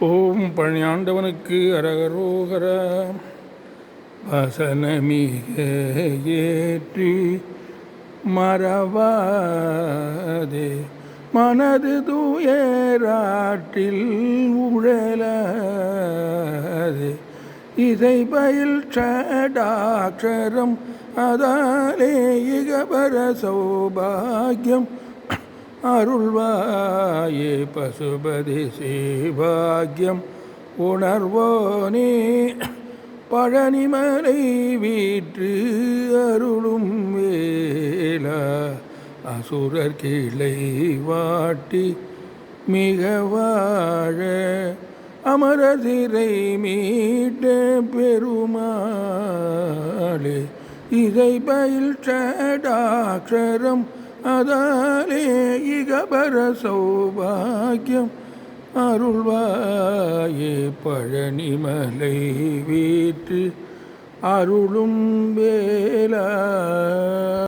ஓம் பழனியாண்டவனுக்கு அரகரோகர. வசனமிக ஏற்றி மறவாதே மனது தூயராற்றில் உழலாதே இசை பயில் ஷடாட்சரம் அதாலே இகபர சௌபாகியம் அருள்வாயே பசுபதி சிவாக்கியம் உணர்வோனே பழனிமலை வீற்று அருளும் வேலா அசுரர் கிளை வாட்டி மிக வாழ அமர சிறை மீட்ட பெருமாளே இதை பயில் ஷடாட்சரம் அதாலே இகபர சௌபாகியம் அருள்வாயே பழனிமலை வீற்று அருளும் வேலா.